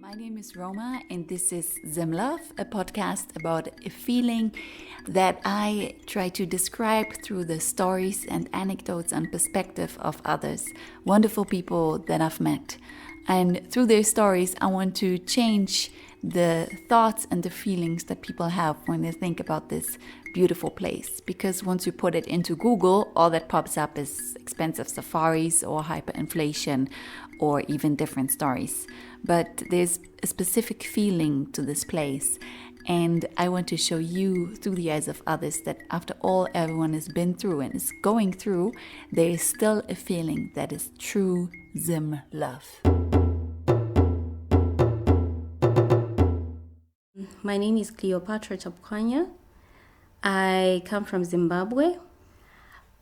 My name is Roma, and this is Zimlove, a podcast about a feeling that I try to describe through the stories and anecdotes and perspective of others, wonderful people that I've met. And through their stories, I want to change the thoughts and the feelings that people have when they think about this beautiful place. Because once you put it into Google, all that pops up is expensive safaris or hyperinflation or even different stories. But there's a specific feeling to this place. And I want to show you through the eyes of others that after all everyone has been through and is going through, there is still a feeling that is true Zim love. My name is Cleo Chapkwanya. I come from Zimbabwe.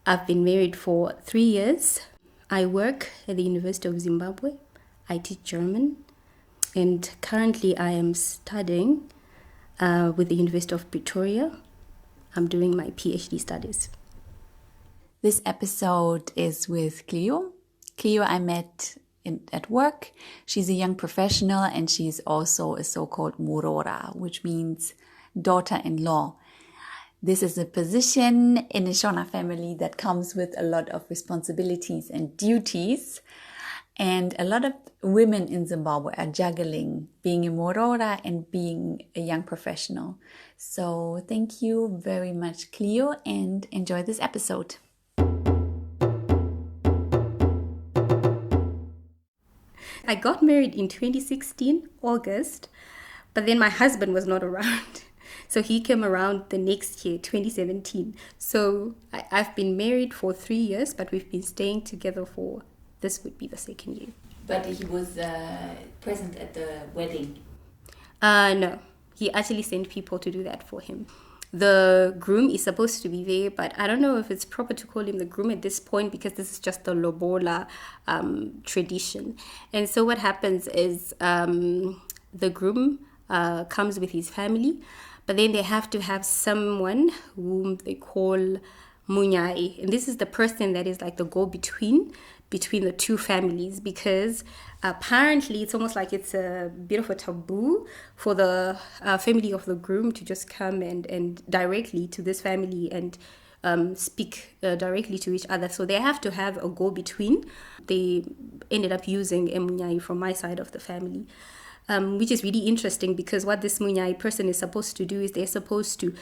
I've been married for 3 years. I work at the University of Zimbabwe. I teach German. And currently I am studying with the University of Pretoria. I'm doing my PhD studies. This episode is with Cleo. Cleo I met at work. She's a young professional and she's also a so-called Muroora, which means daughter-in-law. This is a position in a Shona family that comes with a lot of responsibilities and duties. And a lot of women in Zimbabwe are juggling being a Muroora and being a young professional. So thank you very much, Cleo, and enjoy this episode. I got married in 2016, August, but then my husband was not around. So he came around the next year, 2017. So I've been married for 3 years, but we've been staying together for, this would be the second year. But he was present at the wedding? No, he actually sent people to do that for him. The groom is supposed to be there, but I don't know if it's proper to call him the groom at this point because this is just the Lobola tradition. And so what happens is the groom comes with his family, but then they have to have someone whom they call munyai. And this is the person that is like the go-between between the two families, because apparently it's almost like it's a bit of a taboo for the family of the groom to just come and directly to this family and speak directly to each other. So they have to have a go-between. They ended up using a munyai from my side of the family, which is really interesting because what this munyai person is supposed to do is they're supposed to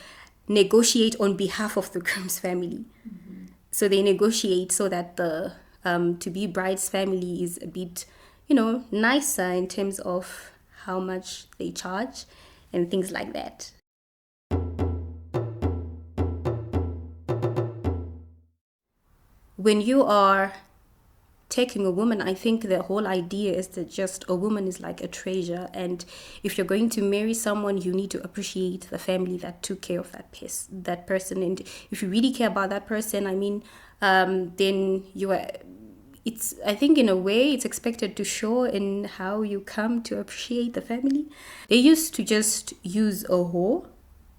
negotiate on behalf of the groom's family. Mm-hmm. So they negotiate so that the to-be bride's family is a bit, nicer in terms of how much they charge and things like that. When you are taking a woman, I think the whole idea is that just a woman is like a treasure, and if you're going to marry someone, you need to appreciate the family that took care of that person. And if you really care about that person, then I think in a way it's expected to show in how you come to appreciate the family. They used to just use a whore,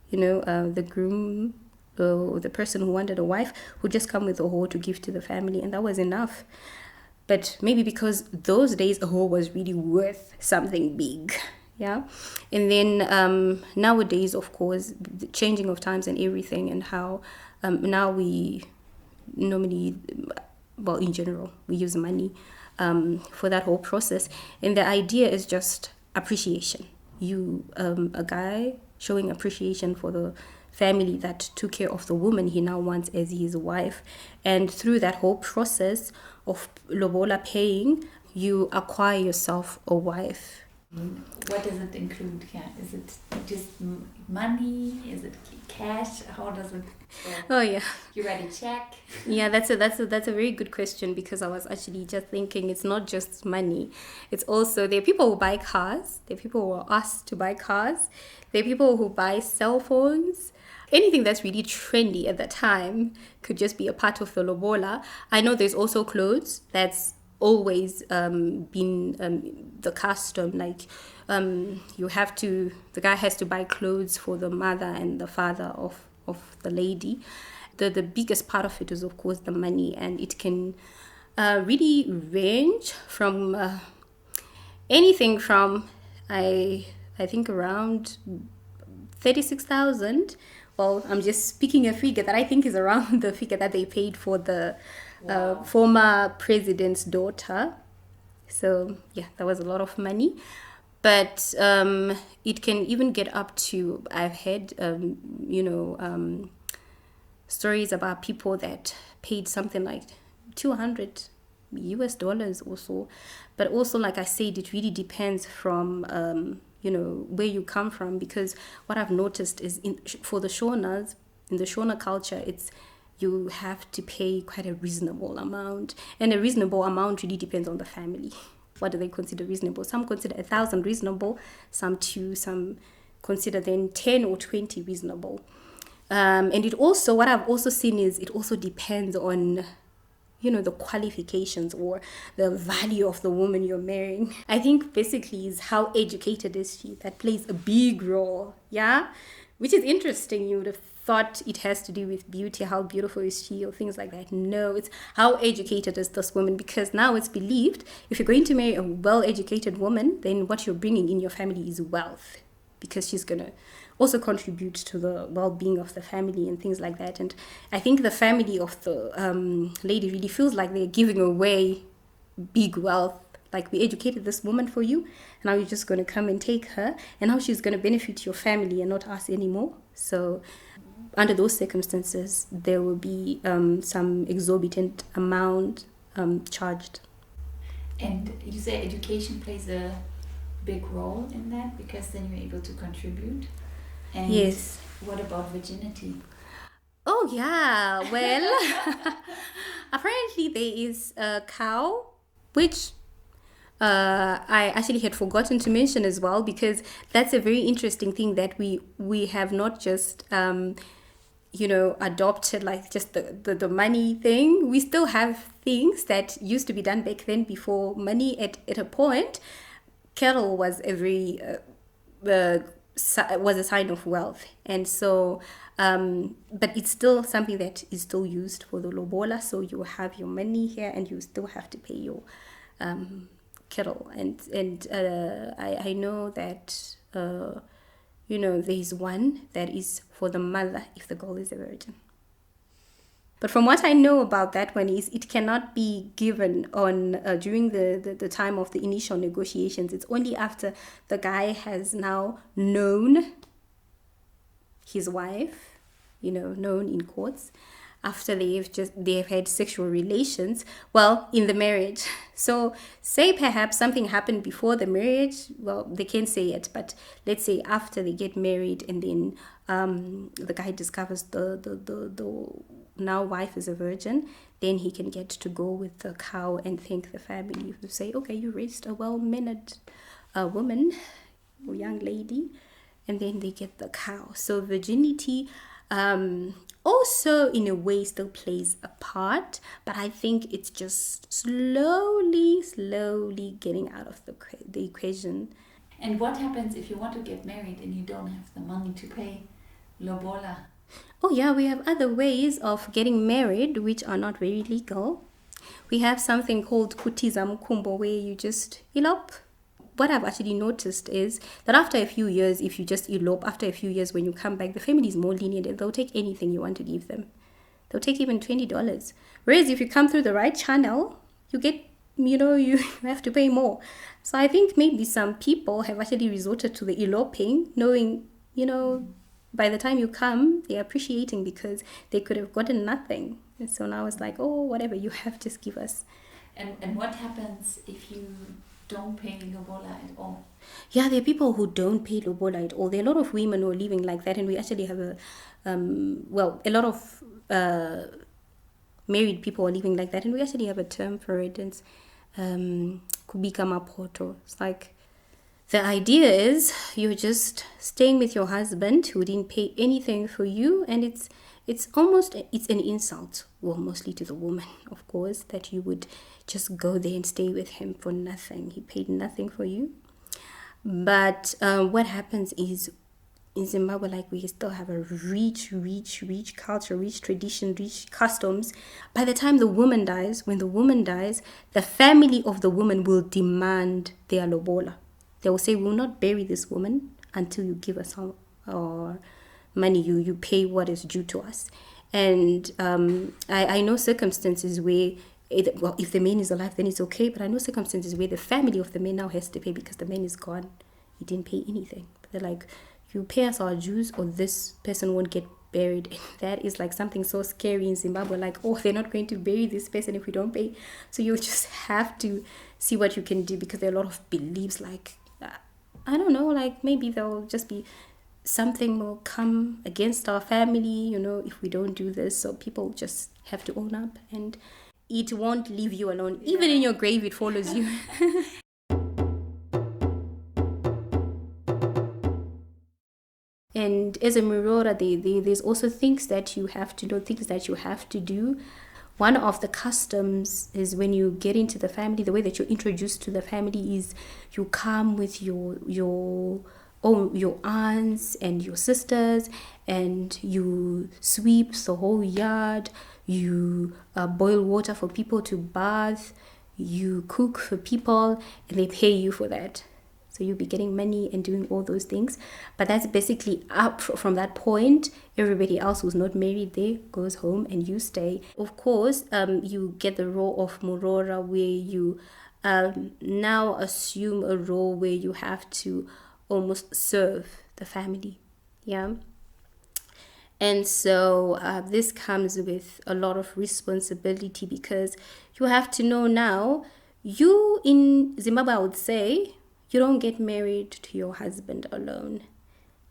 the groom or the person who wanted a wife would just come with a whore to give to the family, and that was enough. But maybe because those days a whore was really worth something big, yeah. And then nowadays, of course, the changing of times and everything, and how now we normally, well, in general, we use money for that whole process. And the idea is just appreciation. A guy showing appreciation for the family that took care of the woman he now wants as his wife. And through that whole process of Lobola paying, you acquire yourself a wife. What does it include here? Is it just money? Is it cash? How does it work? Oh yeah. You write a check? Yeah, that's a very good question, because I was actually just thinking it's not just money. It's also, there are people who buy cars. There are people who are asked to buy cars. There are people who buy cell phones. Anything that's really trendy at the time could just be a part of the Lobola. I know there's also clothes. That's always been the custom. Like the guy has to buy clothes for the mother and the father of the lady. The biggest part of it is, of course, the money, and it can really range from anything from I think around 36,000. Well, I'm just speaking a figure that I think is around the figure that they paid for the former president's daughter. So yeah, that was a lot of money. But it can even get up to, I've heard, stories about people that paid something like 200 US dollars or so. But also, like I said, it really depends from, where you come from. Because what I've noticed is for the Shonas, in the Shona culture, you have to pay quite a reasonable amount. And a reasonable amount really depends on the family. What do they consider reasonable? Some consider 1,000 reasonable, some 2, some consider then 10 or 20 reasonable. And it also, what I've also seen is it also depends on, the qualifications or the value of the woman you're marrying. I think basically is how educated is she. That plays a big role, yeah? Which is interesting. You would have thought it has to do with beauty, how beautiful is she, or things like that. No, it's how educated is this woman, because now it's believed if you're going to marry a well-educated woman, then what you're bringing in your family is wealth, because she's going to also contribute to the well-being of the family and things like that. And I think the family of the lady really feels like they're giving away big wealth. Like, we educated this woman for you, and now you're just going to come and take her, and now she's going to benefit your family and not us anymore. So under those circumstances, there will be some exorbitant amount charged. And you say education plays a big role in that, because then you're able to contribute. And yes. What about virginity? Oh, yeah. Well, apparently there is a cow, which I actually had forgotten to mention as well, because that's a very interesting thing that we have not just adopted like just the money thing. We still have things that used to be done back then before money. At a point, cattle was a very was a sign of wealth, and so but it's still something that is still used for the Lobola. So you have your money here, and you still have to pay your cattle. And I know that there's one that is for the mother if the girl is a virgin. But from what I know about that one is it cannot be given on during the time of the initial negotiations. It's only after the guy has now known his wife, known in courts, after they've had sexual relations, in the marriage. So say perhaps something happened before the marriage, they can't say it, but let's say after they get married, and then the guy discovers the now wife is a virgin, then he can get to go with the cow and thank the family to say, okay, you raised a well-mannered woman or young lady, and then they get the cow. So virginity also in a way still plays a part, but I think it's just slowly getting out of the equation. And what happens if you want to get married and you don't have the money to pay Lobola? Oh yeah, we have other ways of getting married which are not very legal. We have something called kutiza mkumbo, where you just elope. What I've actually noticed is that after a few years, if you just elope, after a few years when you come back, the family is more lenient and they'll take anything you want to give them. They'll take even $20. Whereas if you come through the right channel, you get, you have to pay more. So I think maybe some people have actually resorted to the eloping, knowing, by the time you come, they're appreciating because they could have gotten nothing. And so now it's like, oh, whatever you have, just give us. And what happens if you don't pay Lobola at all? Yeah, there are people who don't pay Lobola at all. There are a lot of women who are living like that, and we actually have a lot of married people are living like that, and we actually have a term for it. It's kubika mapoto. It's like, the idea is you're just staying with your husband who didn't pay anything for you, and it's an insult, mostly to the woman, of course, that you would just go there and stay with him for nothing. He paid nothing for you. But what happens is in Zimbabwe, we still have a rich culture, rich tradition, rich customs. By the time when the woman dies, the family of the woman will demand their Lobola. They will say, we'll not bury this woman until you give us our money, you pay what is due to us. And I know circumstances where, if the man is alive, then it's okay. But I know circumstances where the family of the man now has to pay because the man is gone. He didn't pay anything. But they're like, you pay us our dues or this person won't get buried. And that is like something so scary in Zimbabwe. Like, oh, they're not going to bury this person if we don't pay. So you just have to see what you can do, because there are a lot of beliefs like, I don't know, like maybe there'll just be something will come against our family, if we don't do this. So people just have to own up, and it won't leave you alone. Yeah. Even in your grave, it follows you. And as a Muroora, there's also things that you have to know, things that you have to do. One of the customs is when you get into the family, the way that you're introduced to the family is you come with your aunts and your sisters, and you sweep the whole yard, you boil water for people to bath, you cook for people, and they pay you for that. So you'll be getting money and doing all those things. But that's basically up from that point. Everybody else who's not married there goes home and you stay. Of course, you get the role of Muroora, where you now assume a role where you have to almost serve the family. Yeah. And so this comes with a lot of responsibility, because you have to know now, you in Zimbabwe, I would say, you don't get married to your husband alone.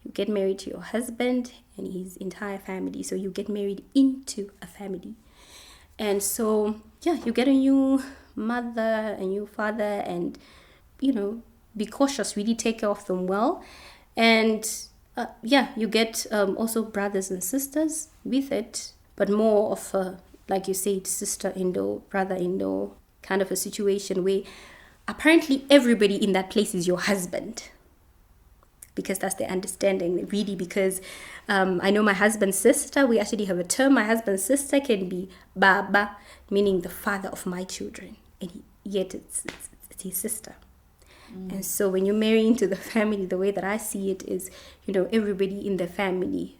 You get married to your husband and his entire family. So you get married into a family. And so, you get a new mother, a new father, and, be cautious, really take care of them well. And, you get also brothers and sisters with it, but more of a, like you said, sister-in-law, brother-in-law kind of a situation where apparently everybody in that place is your husband, because that's the understanding, really. Because I know my husband's sister, we actually have a term, my husband's sister can be Baba, meaning the father of my children, and yet it's his sister. And so when you marry into the family, the way that I see it is, everybody in the family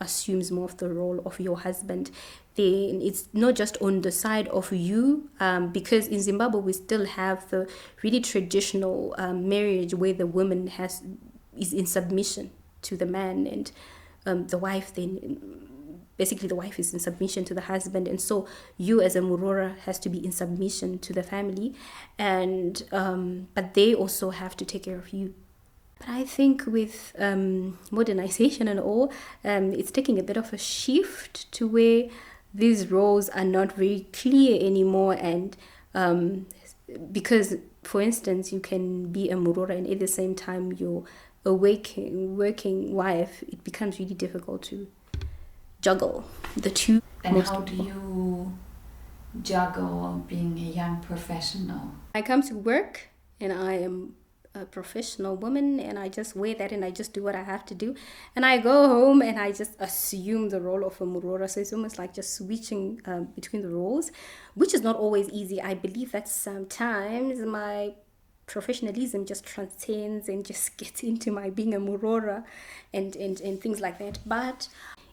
assumes more of the role of your husband. Then it's not just on the side of you, because in Zimbabwe we still have the really traditional marriage where the woman is in submission to the man, and the wife then. Basically, the wife is in submission to the husband, and so you as a Muroora has to be in submission to the family, and but they also have to take care of you. But I think with modernization and all, it's taking a bit of a shift to where these roles are not very clear anymore, and because, for instance, you can be a Muroora and at the same time you're a working wife, it becomes really difficult to juggle the two. And how do you juggle being a young professional? I come to work and I am a professional woman, and I just wear that and I just do what I have to do, and I go home and I just assume the role of a Muroora. So it's almost like just switching between the roles, which is not always easy. I believe that sometimes my professionalism just transcends and just gets into my being a Muroora and things like that. But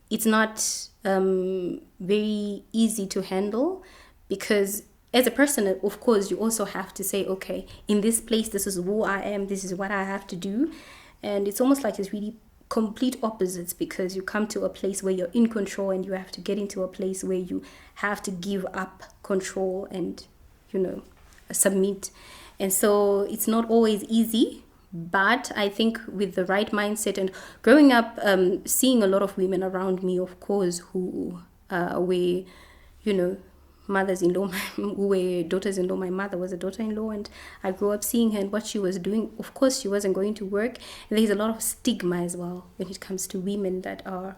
it's not very easy to handle, because as a person, of course, you also have to say, okay, in this place, this is who I am, this is what I have to do. And it's almost like it's really complete opposites, because you come to a place where you're in control and you have to get into a place where you have to give up control and, submit. And so it's not always easy. But I think with the right mindset and growing up, seeing a lot of women around me, of course, who were, mothers-in-law, who were daughters-in-law. My mother was a daughter-in-law, and I grew up seeing her and what she was doing. Of course, she wasn't going to work. And there's a lot of stigma as well when it comes to women that are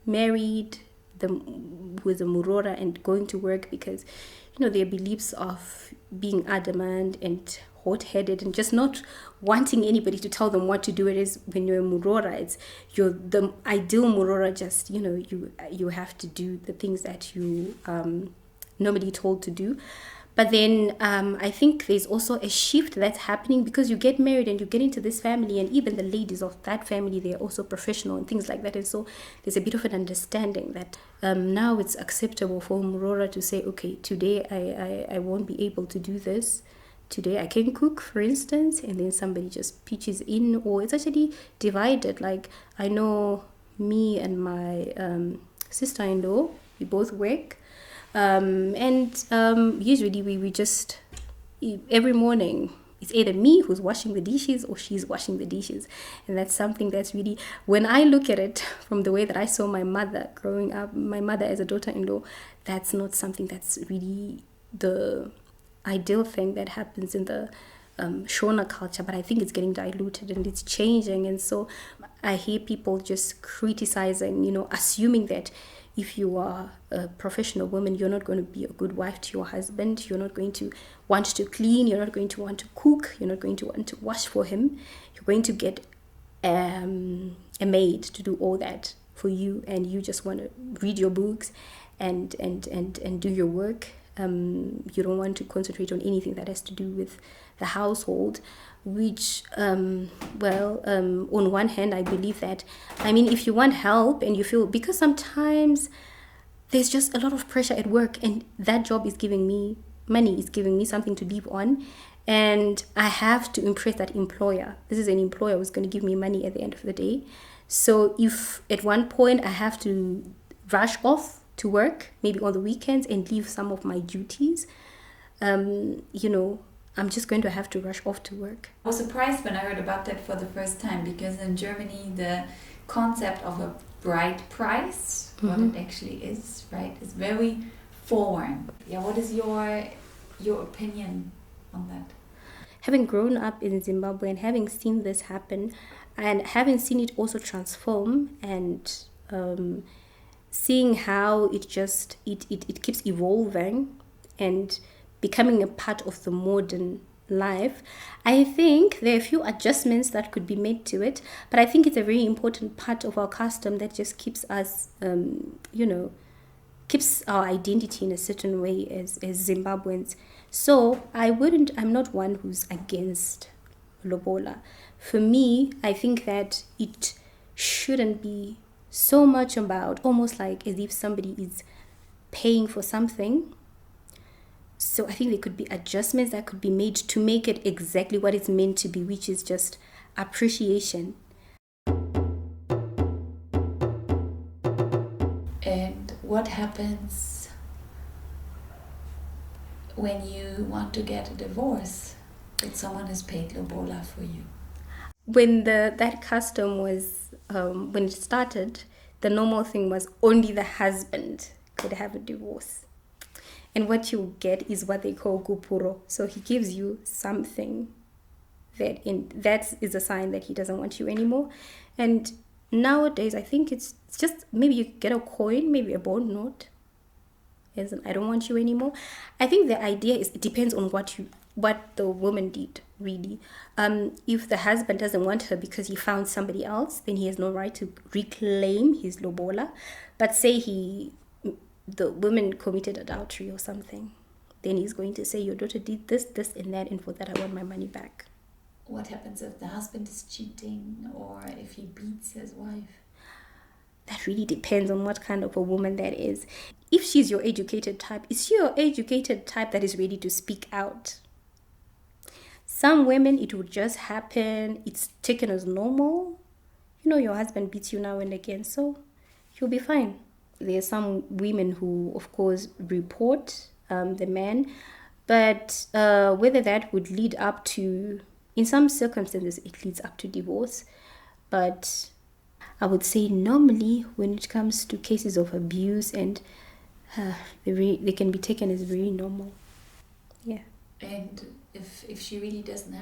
married with a Muroora and going to work, because, their beliefs of being adamant and hot-headed and just not wanting anybody to tell them what to do. It is when you're a Muroora, you're the ideal Muroora. Just you have to do the things that you normally told to do. But then I think there's also a shift that's happening because you get married and you get into this family, and even the ladies of that family, they're also professional and things like that. And so there's a bit of an understanding that now it's acceptable for Muroora to say, okay, today I won't be able to do this. Today I can cook, for instance, and then somebody just pitches in, or it's actually divided. Like I know me and my sister-in-law, we both work. Usually we just, every morning, it's either me who's washing the dishes or she's washing the dishes. And that's something that's really, when I look at it from the way that I saw my mother growing up, my mother as a daughter-in-law, that's not something that's really the ideal thing that happens in the Shona culture, but I think it's getting diluted and it's changing. And so I hear people just criticizing, assuming that if you are a professional woman, you're not going to be a good wife to your husband. You're not going to want to clean. You're not going to want to cook. You're not going to want to wash for him. You're going to get a maid to do all that for you, and you just want to read your books and do your work. You don't want to concentrate on anything that has to do with the household, which, on one hand, I believe that, if you want help and you feel, because sometimes there's just a lot of pressure at work and that job is giving me money, is giving me something to live on, and I have to impress that employer. This is an employer who's going to give me money at the end of the day. So if at one point I have to rush off to work, maybe on the weekends, and leave some of my duties, I'm just going to have to rush off to work. I was surprised when I heard about that for the first time, because in Germany the concept of a bride price, what it actually is, right, is very foreign. Yeah, what is your opinion on that? Having grown up in Zimbabwe and having seen this happen, and having seen it also transform, and seeing how it keeps evolving and becoming a part of the modern life, I think there are a few adjustments that could be made to it, but I think it's a very important part of our custom that just keeps us, keeps our identity in a certain way as Zimbabweans. So I'm not one who's against Lobola. For me, I think that it shouldn't be so much about almost like as if somebody is paying for something. So I think there could be adjustments that could be made to make it exactly what it's meant to be, which is just appreciation. And what happens when you want to get a divorce, that someone has paid Lobola for you? When that custom was, when it started, the normal thing was only the husband could have a divorce. And what you get is what they call gupuro. So he gives you something that is a sign that he doesn't want you anymore. And nowadays, I think it's just maybe you get a coin, maybe a bond note, as in, I don't want you anymore. I think the idea is it depends on what the woman did, really. If the husband doesn't want her because he found somebody else, then he has no right to reclaim his lobola. But say the woman committed adultery or something, then he's going to say, your daughter did this, this, and that, and for that I want my money back. What happens if the husband is cheating, or if he beats his wife? That really depends on what kind of a woman that is. If she's your educated type, is she your educated type that is ready to speak out? Some women, it would just happen, it's taken as normal. Your husband beats you now and again, so you'll be fine. There are some women who, of course, report the man, but whether that would lead up to, in some circumstances, it leads up to divorce. But I would say normally when it comes to cases of abuse, and they can be taken as very normal. Yeah. And if she really doesn't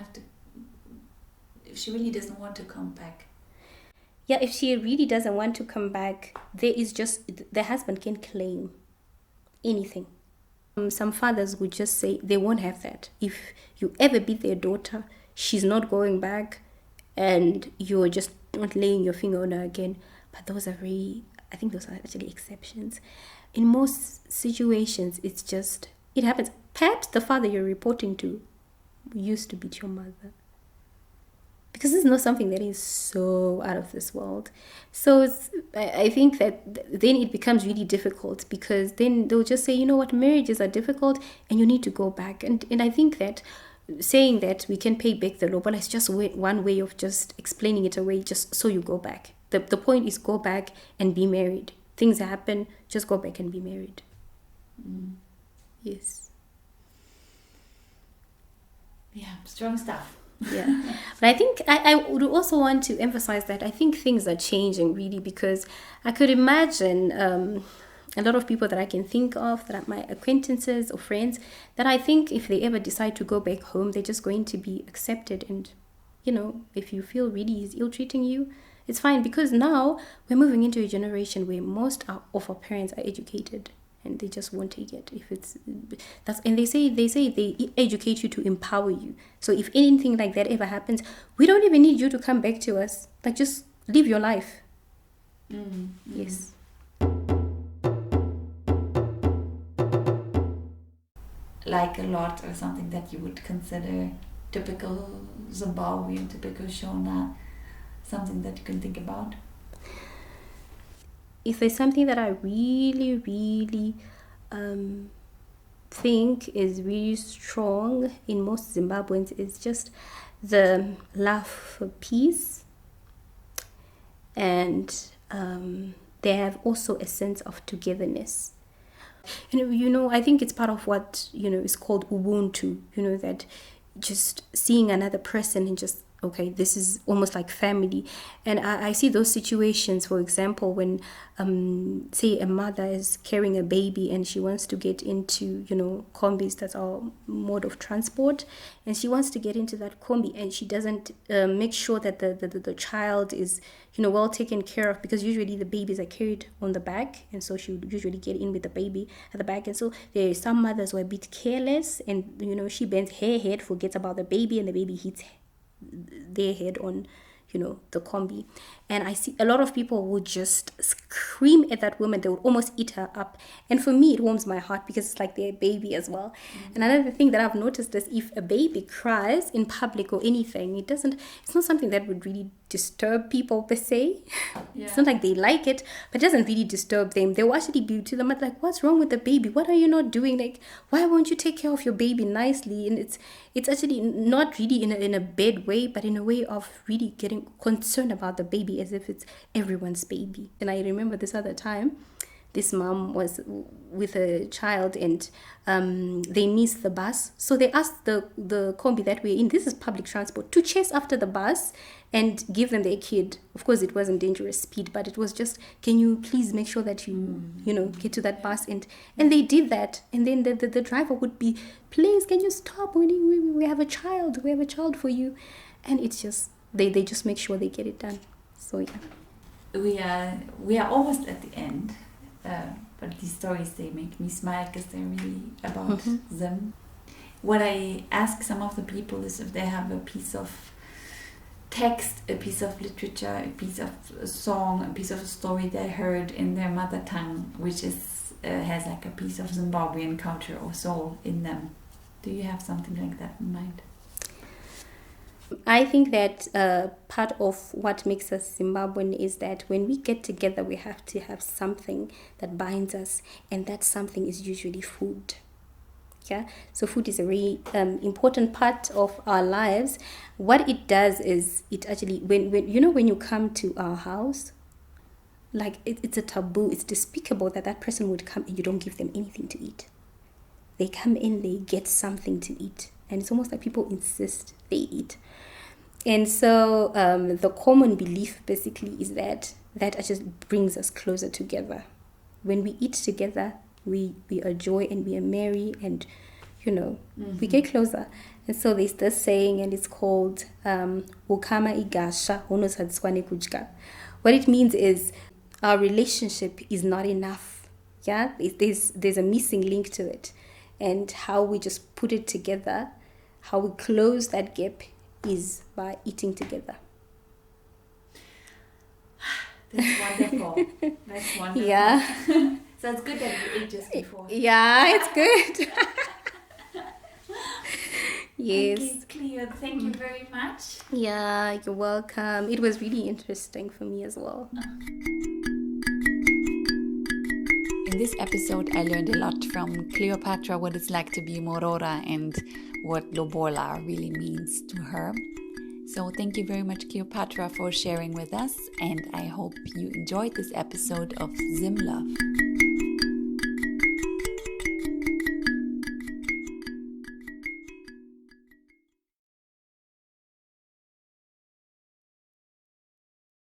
want to come back. Yeah, if she really doesn't want to come back, the husband can claim anything. Some fathers would just say they won't have that. If you ever beat their daughter, she's not going back, and you're just not laying your finger on her again. But I think those are actually exceptions. In most situations, it happens. perhaps the father you're reporting to used to beat your mother. Because this is not something that is so out of this world. So I think that then it becomes really difficult, because then they'll just say, you know what, marriages are difficult and you need to go back. And I think that saying that we can pay back the Lobola is just one way of just explaining it away, just so you go back. The point is, go back and be married. Things happen, just go back and be married. Yes. Yeah, strong stuff. Yeah, but I think I would also want to emphasize that I think things are changing really, because I could imagine a lot of people that I can think of, that are my acquaintances or friends, that I think if they ever decide to go back home, they're just going to be accepted. And, you know, if you feel really he's ill-treating you, it's fine, because now we're moving into a generation where most of our parents are educated. And they just won't take it if it's that's. And they say they educate you to empower you. So if anything like that ever happens, we don't even need you to come back to us. Like, just live your life. Yes. Like a lot, or something that you would consider typical Zimbabwean, typical Shona, something that you can think about? If there's something that I really, really think is really strong in most Zimbabweans, is just the love for peace. And they have also a sense of togetherness. And, you know, I think it's part of what, you know, is called Ubuntu, you know, that just seeing another person and just, okay, this is almost like family. And I see those situations, for example, when, say, a mother is carrying a baby and she wants to get into, you know, combis, that's our mode of transport. And she wants to get into that combi, and she doesn't make sure that the child is, you know, well taken care of, because usually the babies are carried on the back. And so she would usually get in with the baby at the back. And so there are some mothers who are a bit careless, and, you know, she bends her head, forgets about the baby, and the baby hits their head on, you know, the combi. And I see a lot of people would just scream at that woman. They would almost eat her up. And for me, it warms my heart, because it's like their baby as well. And another thing that I've noticed is, if a baby cries in public or anything, it's not something that would really disturb people per se. Yeah. It's not like they like it, but it doesn't really disturb them. They will actually be to the mother like, what's wrong with the baby? What are you not doing? Like, why won't you take care of your baby nicely? And it's actually not really in a bad way, but in a way of really getting concerned about the baby, as if it's everyone's baby. And I remember this other time, this mom was with a child, and they missed the bus. So they asked the combi that we're in, this is public transport, to chase after the bus and give them their kid. Of course, it wasn't dangerous speed, but it was just, can you please make sure that you know, get to that bus? And they did that. And then the driver would be, please, can you stop? We have a child. We have a child for you. And it's just, they just make sure they get it done. So yeah. We are almost at the end. But these stories, they make me smile, because they're really about them. What I ask some of the people is if they have a piece of text, a piece of literature, a piece of a song, a piece of a story they heard in their mother tongue, which is has like a piece of Zimbabwean culture or soul in them. Do you have something like that in mind? I think that part of what makes us Zimbabwean is that when we get together, we have to have something that binds us, and that something is usually food. Yeah, so food is a very important part of our lives. What it does is, it actually, when you come to our house, like it's a taboo, it's despicable that person would come and you don't give them anything to eat. They come in, they get something to eat, and it's almost like people insist they eat. And so the common belief basically is that just brings us closer together. When we eat together, we are joy and we are merry, and we get closer. And so there's this saying, and it's called ukama igasha unosadziwa nekudya. What it means is, our relationship is not enough. Yeah, there's a missing link to it, and how we just put it together, how we close that gap, is by eating together. That's wonderful. That's wonderful. Yeah. So it's good that you ate just before. Yeah, it's good. Yes. Okay, Cleo, thank you very much. Yeah, you're welcome. It was really interesting for me as well. In this episode, I learned a lot from Cleopatra, what it's like to be Muroora and what Lobola really means to her. So thank you very much, Cleopatra, for sharing with us, and I hope you enjoyed this episode of Zimlove.